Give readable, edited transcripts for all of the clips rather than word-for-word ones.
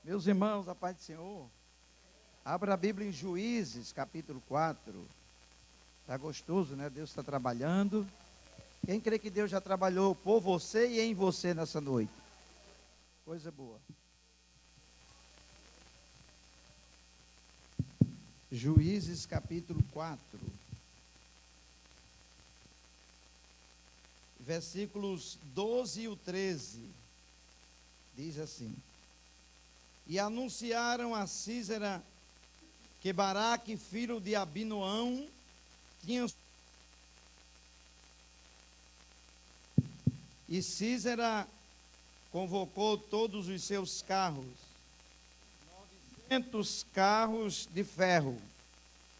Meus irmãos, a paz do Senhor, abra a Bíblia em Juízes, capítulo 4. Está gostoso, né? Deus está trabalhando. Quem crê que Deus já trabalhou por você e em você nessa noite? Coisa boa. Juízes, capítulo 4. Versículos 12 e o 13. Diz assim: E anunciaram a Sísera que Baraque, filho de Abinoão, tinha... E Sísera convocou todos os seus carros, 900 carros de ferro,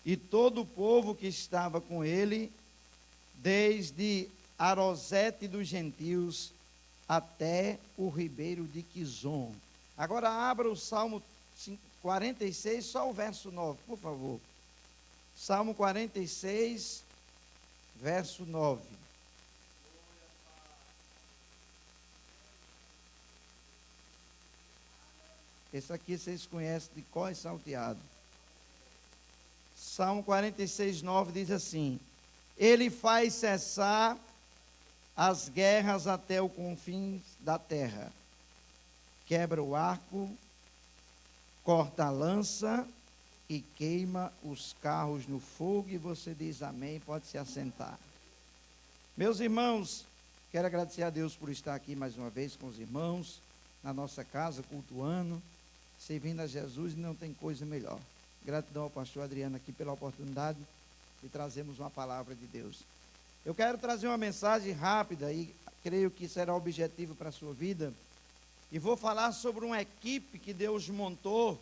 e todo o povo que estava com ele, desde Arosete dos gentios até o ribeiro de Quizon. Agora abra o Salmo 46, só o verso 9, por favor. Salmo 46, verso 9. Esse aqui vocês conhecem de cor e salteado. Salmo 46, 9 diz assim: Ele faz cessar as guerras até o confins da terra. Quebra o arco, corta a lança e queima os carros no fogo. E você diz amém, pode se assentar. Meus irmãos, quero agradecer a Deus por estar aqui mais uma vez com os irmãos, na nossa casa, cultuando, servindo a Jesus, e não tem coisa melhor. Gratidão ao pastor Adriano aqui pela oportunidade de trazermos uma palavra de Deus. Eu quero trazer uma mensagem rápida e creio que será objetivo para a sua vida. E vou falar sobre uma equipe que Deus montou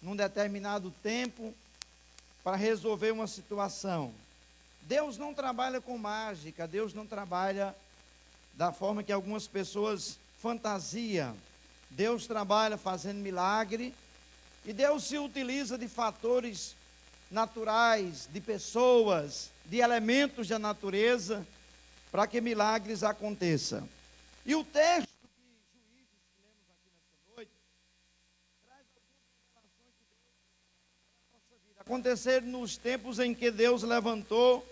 num determinado tempo para resolver uma situação. Deus não trabalha com mágica, Deus não trabalha da forma que algumas pessoas fantasiam. Deus trabalha fazendo milagre e Deus se utiliza de fatores naturais, de pessoas, de elementos da natureza para que milagres aconteçam. E o texto acontecer nos tempos em que Deus levantou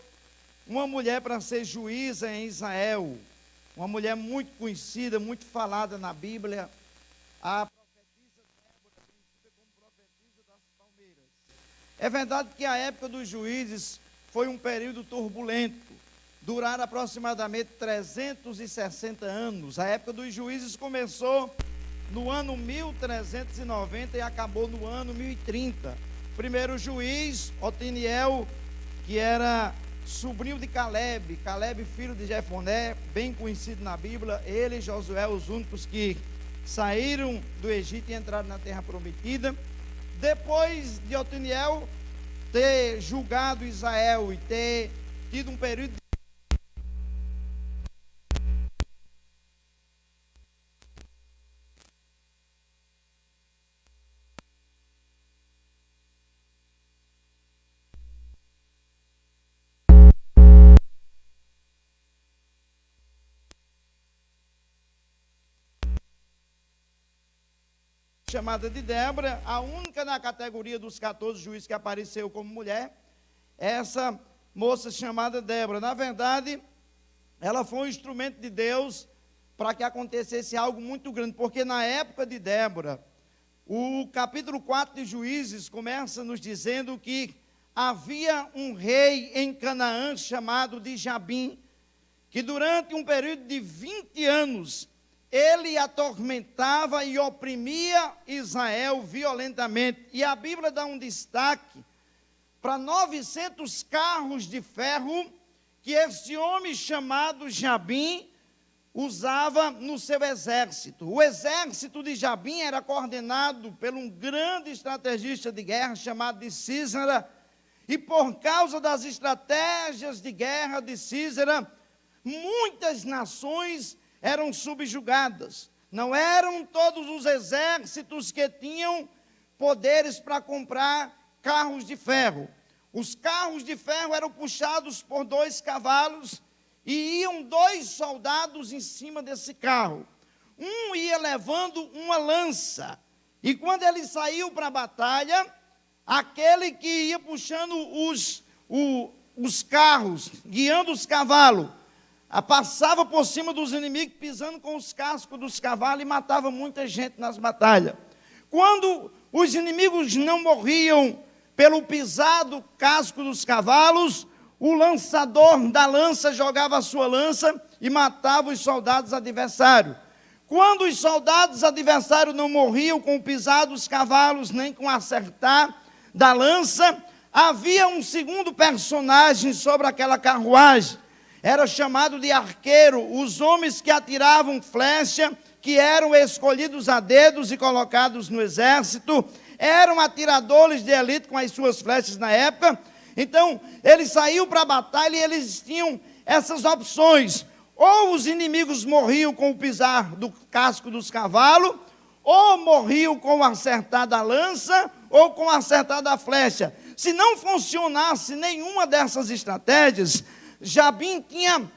uma mulher para ser juíza em Israel, uma mulher muito conhecida, muito falada na Bíblia, a profetisa Débora, conhecida como profetisa das palmeiras. É verdade que a época dos juízes foi um período turbulento, duraram aproximadamente 360 anos. A época dos juízes começou no ano 1390 e acabou no ano 1030. Primeiro juiz, Otiniel, que era sobrinho de Caleb, filho de Jefoné, bem conhecido na Bíblia, ele e Josué, os únicos que saíram do Egito e entraram na terra prometida. Depois de Otiniel ter julgado Israel e ter tido um período chamada de Débora, a única na categoria dos 14 juízes que apareceu como mulher, essa moça chamada Débora. Na verdade, ela foi um instrumento de Deus para que acontecesse algo muito grande, porque na época de Débora, o capítulo 4 de Juízes começa nos dizendo que havia um rei em Canaã chamado de Jabim, que durante um período de 20 anos, ele atormentava e oprimia Israel violentamente. E a Bíblia dá um destaque para 900 carros de ferro que esse homem chamado Jabim usava no seu exército. O exército de Jabim era coordenado por um grande estrategista de guerra chamado de Sísera. E por causa das estratégias de guerra de Sísera, muitas nações eram subjugadas. Não eram todos os exércitos que tinham poderes para comprar carros de ferro. Os carros de ferro eram puxados por 2 cavalos e iam 2 soldados em cima desse carro. Um ia levando uma lança E quando ele saiu para a batalha, aquele que ia puxando os carros, guiando os cavalos, passava por cima dos inimigos, pisando com os cascos dos cavalos e matava muita gente nas batalhas. Quando os inimigos não morriam pelo pisado casco dos cavalos, o lançador da lança jogava a sua lança e matava os soldados adversários. Quando os soldados adversários não morriam com o pisar dos cavalos, nem com o acertar da lança, havia um segundo personagem sobre aquela carruagem. Era chamado de arqueiro, os homens que atiravam flecha, que eram escolhidos a dedos e colocados no exército, eram atiradores de elite com as suas flechas na época. Então, eles saíam para a batalha e eles tinham essas opções. Ou os inimigos morriam com o pisar do casco dos cavalos, ou morriam com o acertar da lança, ou com o acertar da flecha. Se não funcionasse nenhuma dessas estratégias, Jabim tinha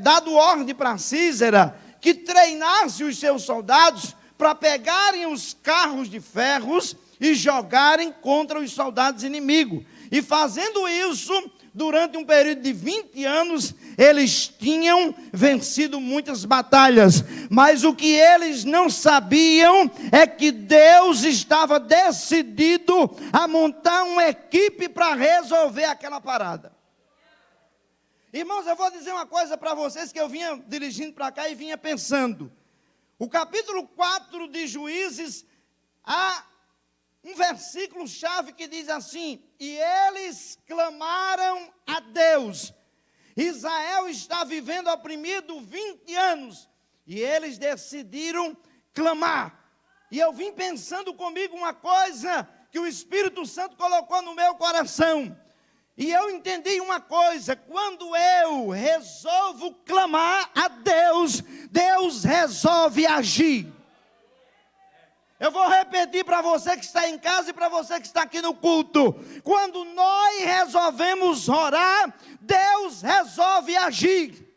dado ordem para Sísera que treinasse os seus soldados para pegarem os carros de ferros e jogarem contra os soldados inimigos. E fazendo isso, durante um período de 20 anos, eles tinham vencido muitas batalhas. Mas o que eles não sabiam é que Deus estava decidido a montar uma equipe para resolver aquela parada. Irmãos, eu vou dizer uma coisa para vocês que eu vinha dirigindo para cá e vinha pensando. O capítulo 4 de Juízes, há um versículo-chave que diz assim: e eles clamaram a Deus. Israel está vivendo oprimido 20 anos, e eles decidiram clamar. E eu vim pensando comigo uma coisa que o Espírito Santo colocou no meu coração. E eu entendi uma coisa: quando eu resolvo clamar a Deus, Deus resolve agir. Eu vou repetir para você que está em casa e para você que está aqui no culto. Quando nós resolvemos orar, Deus resolve agir.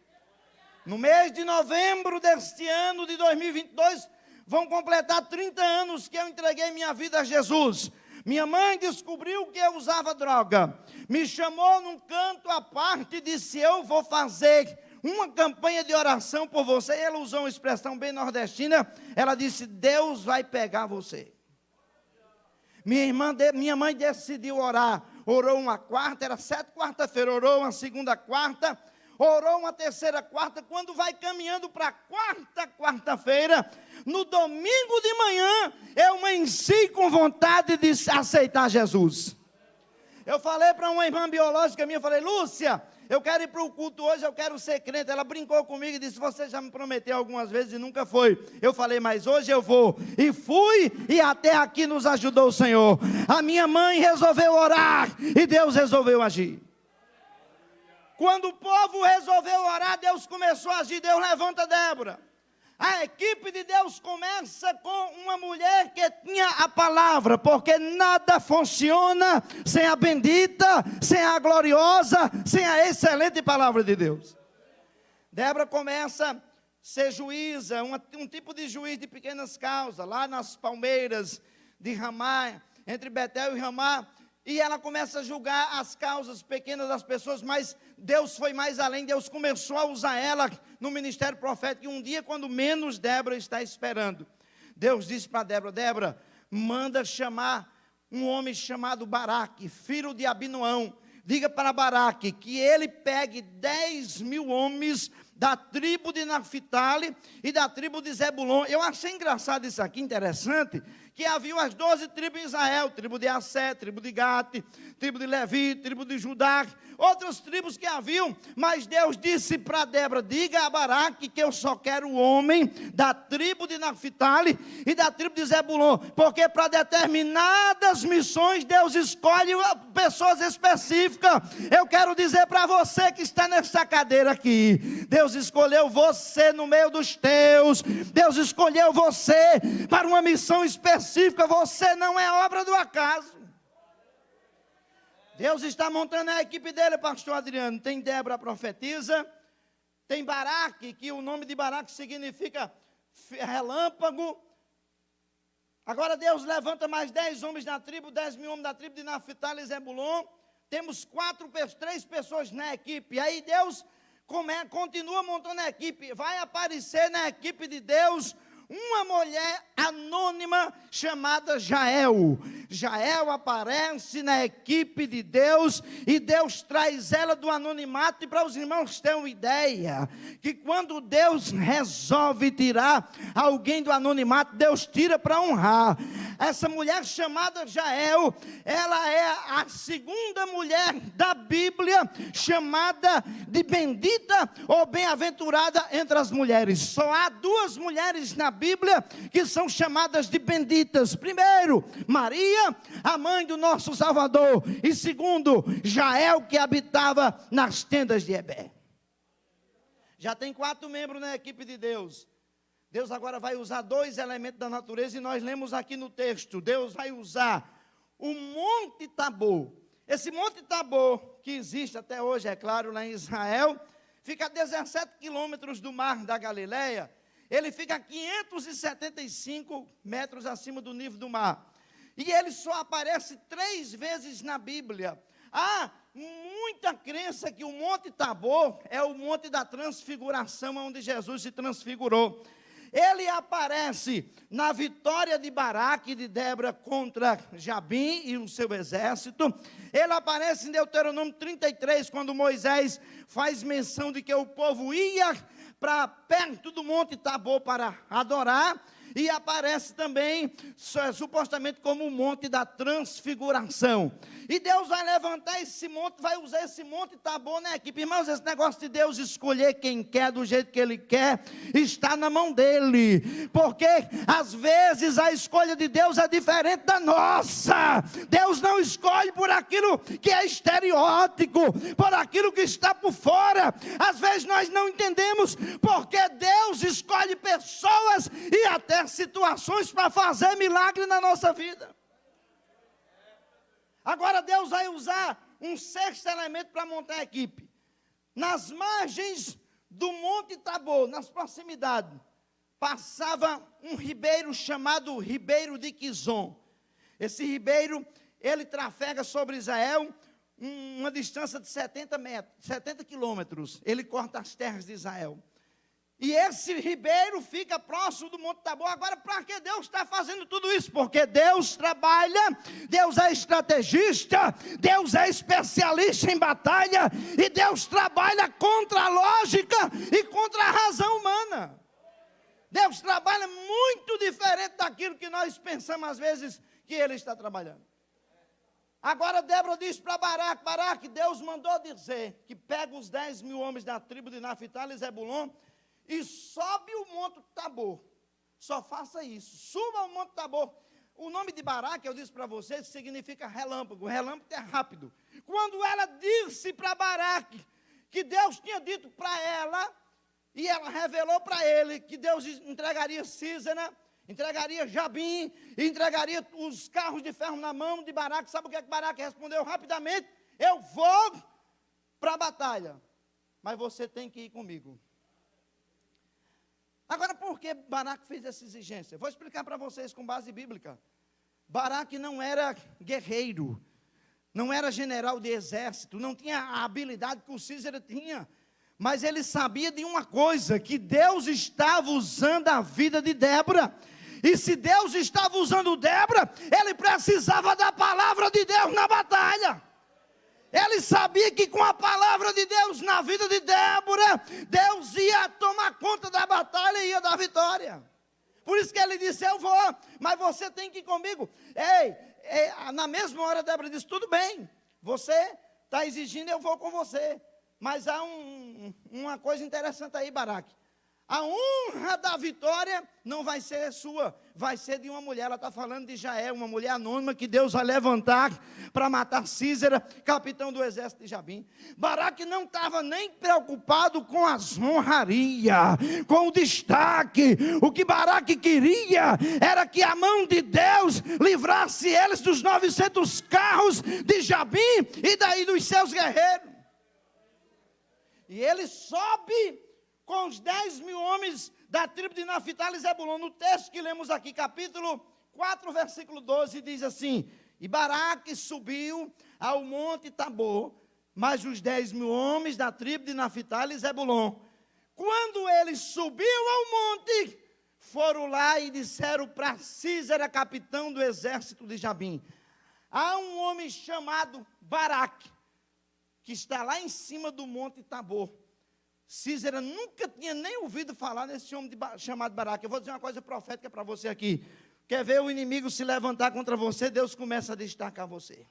No mês de novembro deste ano de 2022, vão completar 30 anos que eu entreguei minha vida a Jesus. Minha mãe descobriu que eu usava droga, me chamou num canto à parte e disse: eu vou fazer uma campanha de oração por você. E ela usou uma expressão bem nordestina, ela disse: Deus vai pegar você. Minha mãe decidiu orar, orou uma quarta, era 7 quarta-feira, orou uma segunda quarta, orou uma terceira quarta. Quando vai caminhando para a quarta-feira, no domingo de manhã, eu amanheci com vontade de aceitar Jesus. Eu falei para uma irmã biológica minha, falei: Lúcia, eu quero ir para o culto hoje, eu quero ser crente. Ela brincou comigo e disse: você já me prometeu algumas vezes e nunca foi. Eu falei: mas hoje eu vou. E fui, e até aqui nos ajudou o Senhor. A minha mãe resolveu orar e Deus resolveu agir. Quando o povo resolveu orar, Deus começou a agir. Deus levanta Débora. A equipe de Deus começa com uma mulher que tinha a palavra, porque nada funciona sem a bendita, sem a gloriosa, sem a excelente palavra de Deus. Débora começa a ser juíza, um tipo de juiz de pequenas causas, lá nas palmeiras de Ramá, entre Betel e Ramá. E ela começa a julgar as causas pequenas das pessoas, mas Deus foi mais além. Deus começou a usar ela no ministério profético. E um dia, quando menos Débora está esperando, Deus disse para Débora: Débora, manda chamar um homem chamado Baraque, filho de Abinoão. Diga para Baraque que ele pegue 10.000 homens da tribo de Naphtali e da tribo de Zebulon. Eu achei engraçado isso aqui, interessante, que havia as 12 tribos de Israel, tribo de Assé, tribo de Gate, tribo de Levi, tribo de Judá, outras tribos que haviam, mas Deus disse para Débora: diga a Baraque que eu só quero o homem da tribo de Naphtali e da tribo de Zebulon, porque para determinadas missões Deus escolhe pessoas específicas. Eu quero dizer para você que está nessa cadeira aqui, Deus escolheu você no meio dos teus, Deus escolheu você para uma missão específica. Você não é obra do acaso. Deus está montando a equipe dele, pastor Adriano. Tem Débora, a profetisa, tem Baraque, que o nome de Baraque significa relâmpago, Agora Deus levanta mais 10 homens da tribo, 10.000 homens da tribo de Naftali e Zebulon. Temos 3 pessoas na equipe. E aí Deus continua montando a equipe. Vai aparecer na equipe de Deus uma mulher anônima chamada Jael. Jael aparece na equipe de Deus e Deus traz ela do anonimato. E para os irmãos terem uma ideia, que quando Deus resolve tirar alguém do anonimato, Deus tira para honrar. Essa mulher chamada Jael, ela é a segunda mulher da Bíblia chamada de bendita ou bem-aventurada entre as mulheres. Só há 2 mulheres na Bíblia que são chamadas de benditas. Primeiro, Maria, a mãe do nosso Salvador. E segundo, Jael, que habitava nas tendas de Ebé. Já tem 4 membros na equipe de Deus. Deus agora vai usar 2 elementos da natureza e nós lemos aqui no texto. Deus vai usar o Monte Tabor. Esse Monte Tabor, que existe até hoje, é claro, lá em Israel, fica a 17 quilômetros do mar da Galileia. Ele fica a 575 metros acima do nível do mar. E ele só aparece 3 vezes na Bíblia. Há muita crença que o Monte Tabor é o Monte da Transfiguração, onde Jesus se transfigurou. Ele aparece na vitória de Baraque e de Débora contra Jabim e o seu exército. Ele aparece em Deuteronômio 33, quando Moisés faz menção de que o povo ia para perto do Monte Tabor para adorar. E aparece também, supostamente, como o Monte da Transfiguração. E Deus vai levantar esse monte, vai usar esse Monte Tabor na equipe. Irmãos, esse negócio de Deus escolher quem quer, do jeito que Ele quer, está na mão dEle. Porque, às vezes, a escolha de Deus é diferente da nossa. Deus não escolhe por aquilo que é estereótipo, por aquilo que está por fora. Às vezes, nós não entendemos porque Deus escolhe pessoas e até situações para fazer milagre na nossa vida. Agora Deus vai usar um 6º elemento para montar a equipe. Nas margens do Monte Tabor, nas proximidades, passava um ribeiro chamado Ribeiro de Quizon. Esse ribeiro, ele trafega sobre Israel uma distância de 70 quilômetros. Ele corta as terras de Israel. E esse ribeiro fica próximo do Monte Tabor. Agora, para que Deus está fazendo tudo isso? Porque Deus trabalha, Deus é estrategista, Deus é especialista em batalha, e Deus trabalha contra a lógica e contra a razão humana. Deus trabalha muito diferente daquilo que nós pensamos às vezes que Ele está trabalhando. Agora Débora diz para Baraque, Deus mandou dizer que pega os 10.000 homens da tribo de Naftali e Zebulon e sobe o Monte Tabor. Só faça isso, suba o Monte Tabor. O nome de Baraque, eu disse para vocês, significa relâmpago. Relâmpago é rápido. Quando ela disse para Baraque que Deus tinha dito para ela, e ela revelou para ele que Deus entregaria Sísera, entregaria Jabim, e entregaria os carros de ferro na mão de Baraque. Sabe o que é que Baraque respondeu rapidamente? Eu vou para a batalha, mas você tem que ir comigo. Agora, por que Baraque fez essa exigência? Vou explicar para vocês com base bíblica. Baraque não era guerreiro, não era general de exército, não tinha a habilidade que o Sísera tinha, mas ele sabia de uma coisa, que Deus estava usando a vida de Débora. E se Deus estava usando Débora, ele precisava da palavra de Deus na batalha. Ele sabia que com a palavra de Deus na vida de Débora, Deus ia tomar conta da batalha e ia dar vitória. Por isso que ele disse, eu vou, mas você tem que ir comigo. Na mesma hora Débora disse, tudo bem, você está exigindo, eu vou com você. Mas há uma coisa interessante aí, Baraque. A honra da vitória não vai ser sua, vai ser de uma mulher. Ela está falando de Jael, uma mulher anônima que Deus vai levantar para matar Sísera, capitão do exército de Jabim. Baraque não estava nem preocupado com as honrarias, com o destaque. O que Baraque queria era que a mão de Deus livrasse eles dos 900 carros de Jabim e daí dos seus guerreiros. E ele sobe com os 10.000 homens da tribo de Naftali e Zebulon. No texto que lemos aqui, capítulo 4, versículo 12, diz assim: e Baraque subiu ao monte Tabor, mas os 10.000 homens da tribo de Naphtali e Zebulon, quando ele subiu ao monte, foram lá e disseram para Sísera, capitão do exército de Jabim: há um homem chamado Baraque, que está lá em cima do monte Tabor. Sísera nunca tinha nem ouvido falar nesse homem chamado Baraque. Eu vou dizer uma coisa profética para você aqui. Quer ver o inimigo se levantar contra você, Deus começa a destacar você.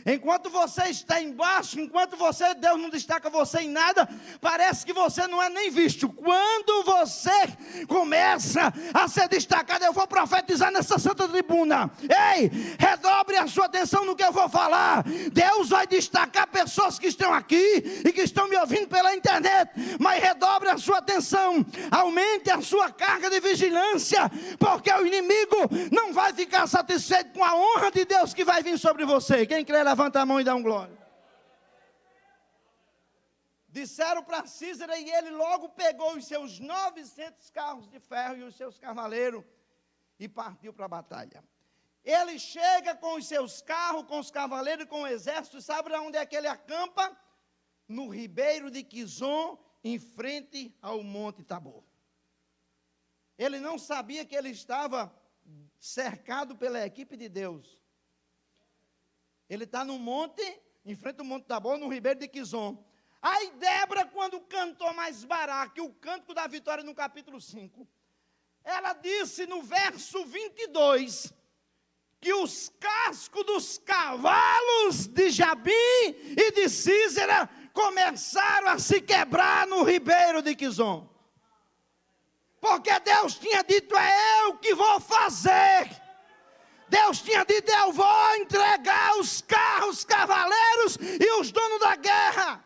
Enquanto você está embaixo, Deus não destaca você em nada, parece que você não é nem visto. Quando você começa a ser destacado, eu vou profetizar nessa santa tribuna. Ei, redobre a sua atenção no que eu vou falar. Deus vai destacar pessoas que estão aqui e que estão me ouvindo pela internet, mas redobre a sua atenção, aumente a sua carga de vigilância, porque o inimigo não vai ficar satisfeito com a honra de Deus que vai vir sobre você. Quem crê, levanta a mão e dá um glória. Disseram para Sísera e ele logo pegou os seus 900 carros de ferro e os seus cavaleiros e partiu para a batalha. Ele chega com os seus carros, com os cavaleiros e com o exército. Sabe onde é que ele acampa? No ribeiro de Quizon, em frente ao monte Tabor. Ele não sabia que ele estava cercado pela equipe de Deus. Ele está no monte, em frente ao monte Tabor, no ribeiro de Quizon. Aí Débora, quando cantou mais Baraque, o cântico da vitória no capítulo 5, ela disse no verso 22, que os cascos dos cavalos de Jabim e de Sísera começaram a se quebrar no ribeiro de Quizon. Porque Deus tinha dito: é eu que vou fazer. Deus tinha dito: eu vou entregar os carros, cavaleiros e os donos da guerra.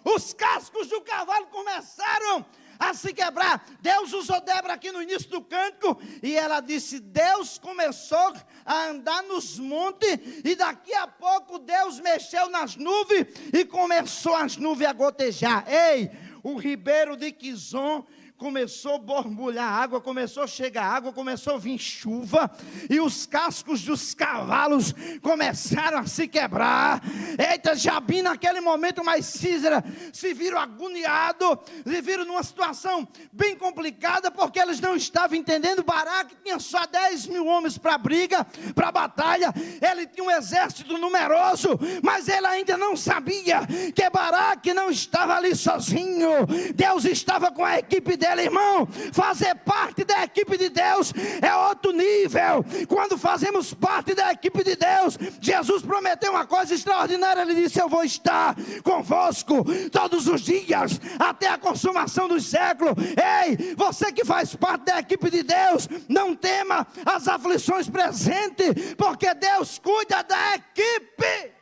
Os cascos do cavalo começaram a se quebrar. Deus usou Débora aqui no início do cântico, e ela disse: Deus começou a andar nos montes, e daqui a pouco Deus mexeu nas nuvens, e começou as nuvens a gotejar. Ei, o ribeiro de Quizon começou a borbulhar água, começou a chegar água, começou a vir chuva, e os cascos dos cavalos começaram a se quebrar. Eita, Jabim naquele momento, mas Sísera se viram agoniados, se viram numa situação bem complicada, porque eles não estavam entendendo. Baraque tinha só 10.000 homens para a briga, para a batalha. Ele tinha um exército numeroso, mas ele ainda não sabia que Baraque não estava ali sozinho. Deus estava com a equipe dele. Irmão, fazer parte da equipe de Deus é outro nível. Quando fazemos parte da equipe de Deus, Jesus prometeu uma coisa extraordinária. Ele disse: eu vou estar convosco todos os dias, até a consumação dos séculos. Ei, você que faz parte da equipe de Deus, não tema as aflições presentes, porque Deus cuida da equipe.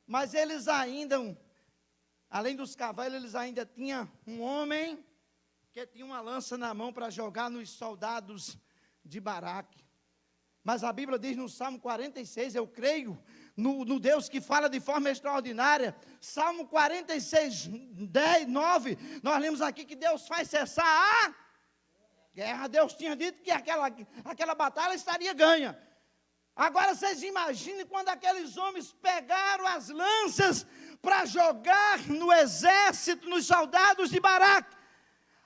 Mas eles ainda, além dos cavalos, eles ainda tinham um homem que tinha uma lança na mão para jogar nos soldados de Baraque. Mas a Bíblia diz no Salmo 46, eu creio no Deus que fala de forma extraordinária. Salmo 46, 10, 9, nós lemos aqui que Deus faz cessar a guerra. Deus tinha dito que aquela batalha estaria ganha. Agora vocês imaginem quando aqueles homens pegaram as lanças para jogar no exército, nos soldados de Baraque.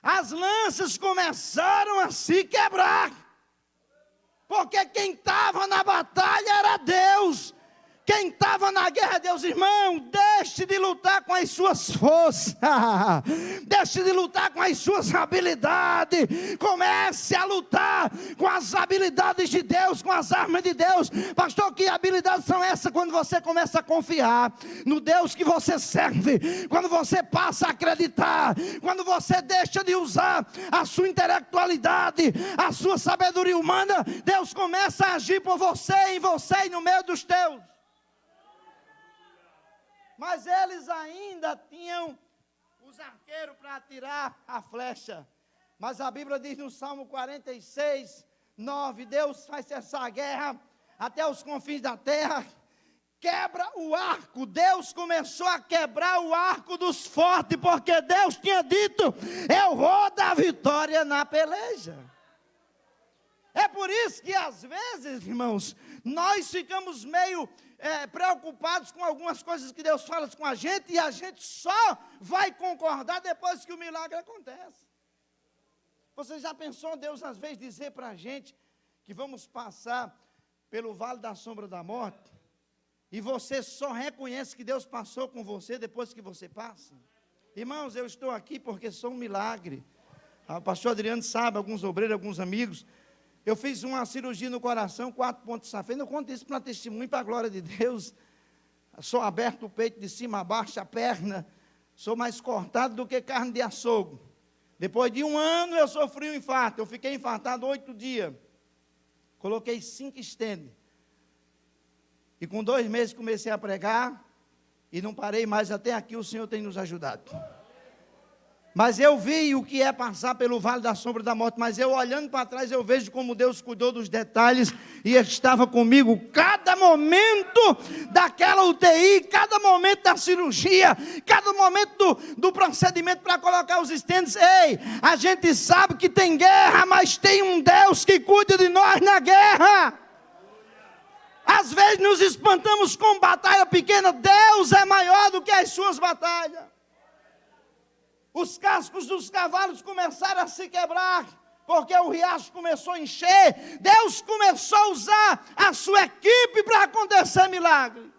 As lanças começaram a se quebrar, porque quem estava na batalha era Deus. Quem estava na guerra, Deus, irmão, deixe de lutar com as suas forças, deixe de lutar com as suas habilidades, comece a lutar com as habilidades de Deus, com as armas de Deus. Pastor, que habilidades são essas? Quando você começa a confiar no Deus que você serve, quando você passa a acreditar, quando você deixa de usar a sua intelectualidade, a sua sabedoria humana, Deus começa a agir por você, em você e no meio dos teus. Mas eles ainda tinham os arqueiros para atirar a flecha. Mas a Bíblia diz no Salmo 46, 9, Deus faz cessar a guerra até os confins da terra. quebra o arco. Deus começou a quebrar o arco dos fortes, porque Deus tinha dito: eu vou dar vitória na peleja. É por isso que às vezes, irmãos, nós ficamos meio preocupados com algumas coisas que Deus fala com a gente, e a gente só vai concordar depois que o milagre acontece. Você já pensou Deus às vezes dizer para a gente que vamos passar pelo vale da sombra da morte, e você só reconhece que Deus passou com você depois que você passa? Irmãos, eu estou aqui porque sou um milagre. O pastor Adriano sabe, alguns obreiros, alguns amigos. Eu fiz uma cirurgia no coração, 4 pontos de safena. Eu conto isso para testemunho, para a glória de Deus. Sou aberto o peito de cima a baixo, a perna. Sou mais cortado do que carne de açougue. Depois de 1 ano eu sofri um infarto. Eu fiquei infartado 8 dias. Coloquei 5 estentes. E com 2 meses comecei a pregar. E não parei mais, até aqui o Senhor tem nos ajudado. Mas eu vi o que é passar pelo vale da sombra da morte. Mas eu olhando para trás, eu vejo como Deus cuidou dos detalhes e estava comigo cada momento daquela UTI, cada momento da cirurgia, cada momento do procedimento para colocar os estentes. Ei, a gente sabe que tem guerra, mas tem um Deus que cuida de nós na guerra. Às vezes nos espantamos com batalha pequena. Deus é maior do que as suas batalhas. Os cascos dos cavalos começaram a se quebrar, porque o riacho começou a encher. Deus começou a usar a sua equipe para acontecer milagre.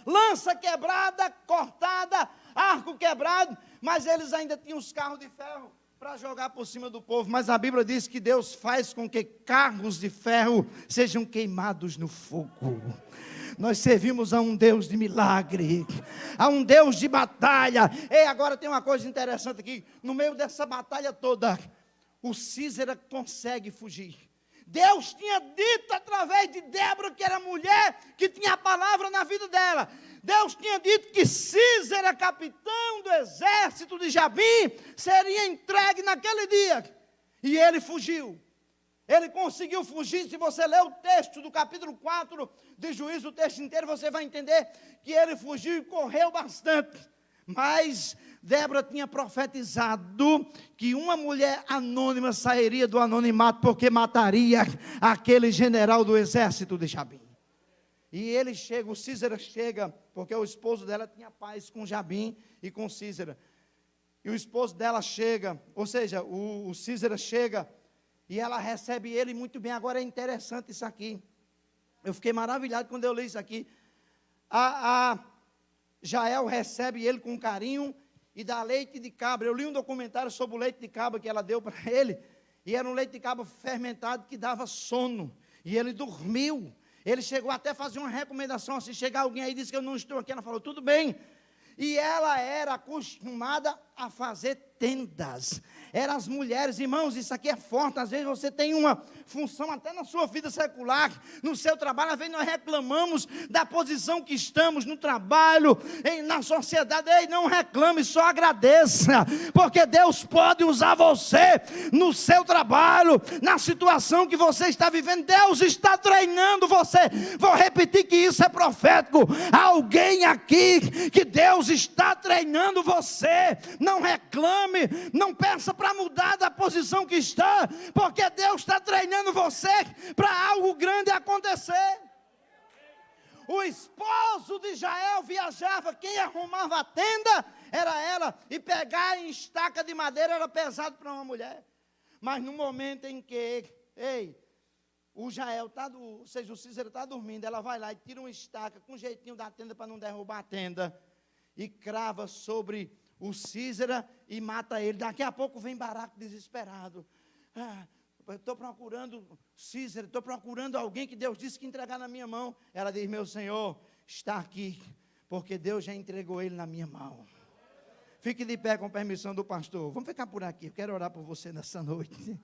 Lança quebrada, cortada, arco quebrado, mas eles ainda tinham os carros de ferro para jogar por cima do povo. Mas a Bíblia diz que Deus faz com que carros de ferro sejam queimados no fogo. Nós servimos a um Deus de milagre, a um Deus de batalha. E agora tem uma coisa interessante aqui. No meio dessa batalha toda, o Císera consegue fugir. Deus tinha dito através de Débora, que era a mulher que tinha a palavra na vida dela. Deus tinha dito que Císera, capitão do exército de Jabim, seria entregue naquele dia. E ele fugiu. Ele conseguiu fugir. Se você ler o texto do capítulo 4 de Juízes, o texto inteiro, você vai entender que ele fugiu e correu bastante. Mas Débora tinha profetizado que uma mulher anônima sairia do anonimato, porque mataria aquele general do exército de Jabim. E ele chega, o Císera chega, porque o esposo dela tinha paz com Jabim e com Císera. E o esposo dela chega, ou seja, o Císera chega, e ela recebe ele muito bem. Agora é interessante isso aqui. Eu fiquei maravilhado quando eu li isso aqui. A Jael recebe ele com carinho e dá leite de cabra. Eu li um documentário sobre o leite de cabra que ela deu para ele. E era um leite de cabra fermentado que dava sono. E ele dormiu. Ele chegou até a fazer uma recomendação. Se chegar alguém aí e disse que eu não estou aqui, ela falou, tudo bem. E ela era acostumada a fazer tendas. Eram as mulheres, irmãos, isso aqui é forte. Às vezes você tem uma função até na sua vida secular, no seu trabalho. Às vezes nós reclamamos da posição que estamos no trabalho, na sociedade. Ei, não reclame, só agradeça, porque Deus pode usar você no seu trabalho, na situação que você está vivendo. Deus está treinando você. Vou repetir que isso é profético. Alguém aqui que Deus está treinando você. Não reclame, não peça para mudar da posição que está, porque Deus está treinando você para algo grande acontecer. O esposo de Jael viajava, quem arrumava a tenda era ela, e pegar em estaca de madeira era pesado para uma mulher. Mas no momento em que, o Jael ou seja, o Císera está dormindo, ela vai lá e tira uma estaca com jeitinho da tenda para não derrubar a tenda, e crava sobre o Císera e mata ele. Daqui a pouco vem Baraque desesperado. Estou procurando Císera, estou procurando alguém que Deus disse que entregar na minha mão. Ela diz, meu Senhor, está aqui, porque Deus já entregou ele na minha mão. Fique de pé com permissão do pastor. Vamos ficar por aqui, eu quero orar por você nessa noite.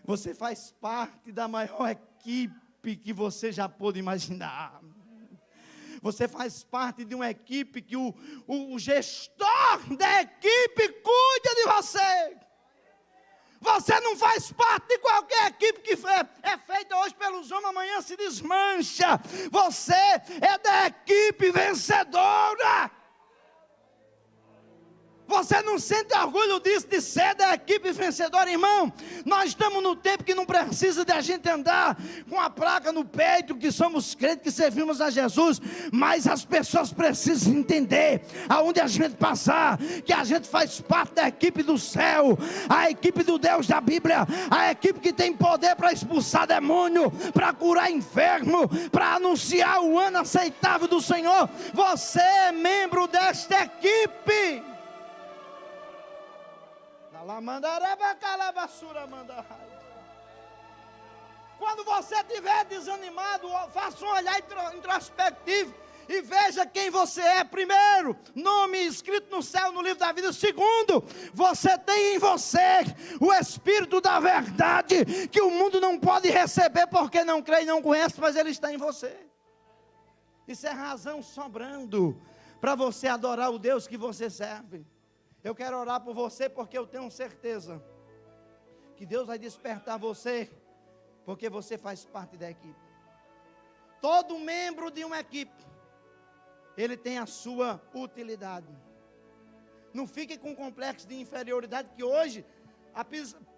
Você faz parte da maior equipe que você já pôde imaginar. Você faz parte de uma equipe que o gestor da equipe cuida de você. Você não faz parte de qualquer equipe que é feita hoje pelos homens, amanhã se desmancha. Você é da equipe vencedora. Você não sente orgulho disso, de ser da equipe vencedora, irmão? Nós estamos no tempo que não precisa de a gente andar com a placa no peito, que somos crentes, que servimos a Jesus, mas as pessoas precisam entender, aonde a gente passar, que a gente faz parte da equipe do céu, a equipe do Deus da Bíblia, a equipe que tem poder para expulsar demônio, para curar enfermo, para anunciar o ano aceitável do Senhor. Você é membro desta equipe. Quando você estiver desanimado, faça um olhar introspectivo e veja quem você é. Primeiro, nome escrito no céu, no livro da vida. Segundo, você tem em você o Espírito da verdade, que o mundo não pode receber porque não crê e não conhece, mas ele está em você. Isso é razão sobrando para você adorar o Deus que você serve. Eu quero orar por você porque eu tenho certeza que Deus vai despertar você, porque você faz parte da equipe. Todo membro de uma equipe, ele tem a sua utilidade. Não fique com complexo de inferioridade, que hoje a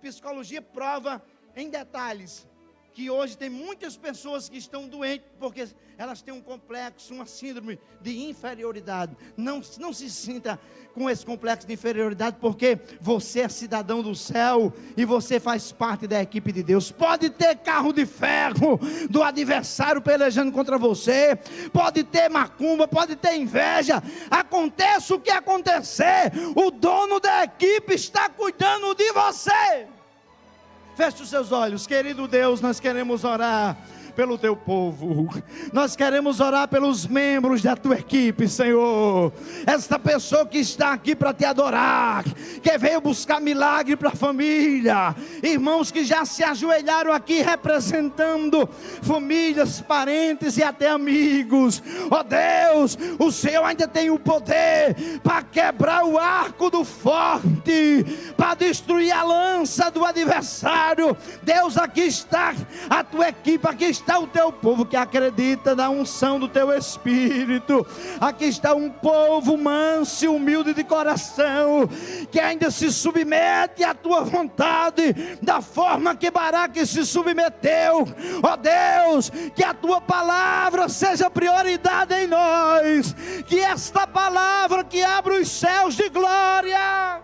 psicologia prova em detalhes que hoje tem muitas pessoas que estão doentes porque elas têm um complexo, uma síndrome de inferioridade. Não se sinta com esse complexo de inferioridade, porque você é cidadão do céu e você faz parte da equipe de Deus. Pode ter carro de ferro do adversário pelejando contra você, pode ter macumba, pode ter inveja, aconteça o que acontecer, o dono da equipe está cuidando de você. Feche os seus olhos. Querido Deus, nós queremos orar pelo teu povo, nós queremos orar pelos membros da tua equipe, Senhor. Esta pessoa que está aqui para te adorar, que veio buscar milagre para a família, irmãos que já se ajoelharam aqui representando famílias, parentes e até amigos. Ó Deus, o Senhor ainda tem o poder para quebrar o arco do forte, para destruir a lança do adversário. Deus, aqui está a tua equipe, aqui está o teu povo que acredita na unção do teu Espírito. Aqui está um povo manso e humilde de coração, que ainda se submete à tua vontade, da forma que Baraque se submeteu. Ó Deus, que a tua palavra seja prioridade em nós, que esta palavra que abre os céus de glória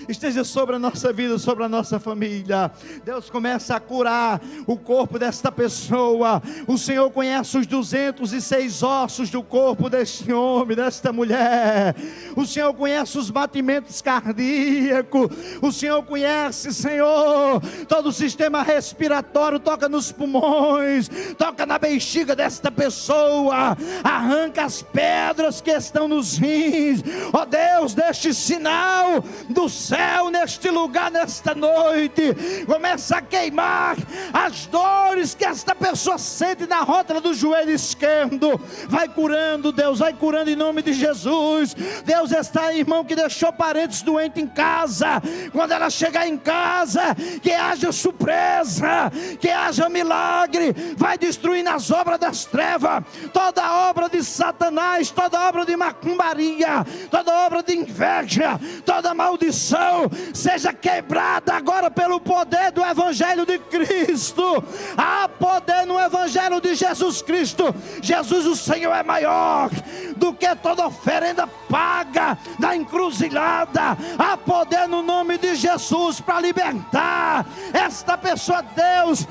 esteja sobre a nossa vida, sobre a nossa família. Deus, começa a curar o corpo desta pessoa. O Senhor conhece os 206 ossos do corpo deste homem, desta mulher. O Senhor conhece os batimentos cardíacos. O Senhor conhece, Senhor, todo o sistema respiratório. Toca nos pulmões, toca na bexiga desta pessoa, arranca as pedras que estão nos rins. Ó Deus, deste sinal do céu neste lugar, nesta noite, começa a queimar as dores que esta pessoa sente na rótula do joelho esquerdo. Vai curando, Deus, vai curando em nome de Jesus. Deus, está irmão que deixou parentes doentes em casa, quando ela chegar em casa, que haja surpresa, que haja milagre. Vai destruindo as obras das trevas, toda obra de Satanás, toda obra de macumbaria, toda obra de inveja, toda maldição seja quebrada agora pelo poder do Evangelho de Cristo. Há poder no Evangelho de Jesus Cristo. Jesus, o Senhor, é maior do que toda oferenda paga da encruzilhada. Há poder no nome de Jesus para libertar esta pessoa. Deus,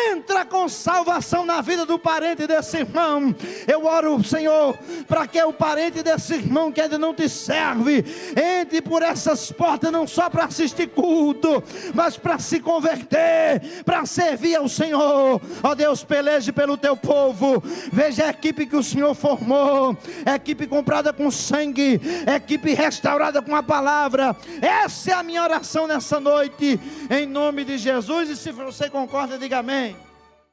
entra com salvação na vida do parente desse irmão. Eu oro, Senhor, para que o parente desse irmão que ainda não te serve, entre por essas portas, não só para assistir culto, mas para se converter, para servir ao Senhor. Ó Deus, peleje pelo teu povo. Veja a equipe que o Senhor formou, equipe comprada com sangue, equipe restaurada com a palavra. Essa é a minha oração nessa noite, em nome de Jesus. E se você concorda, diga amém.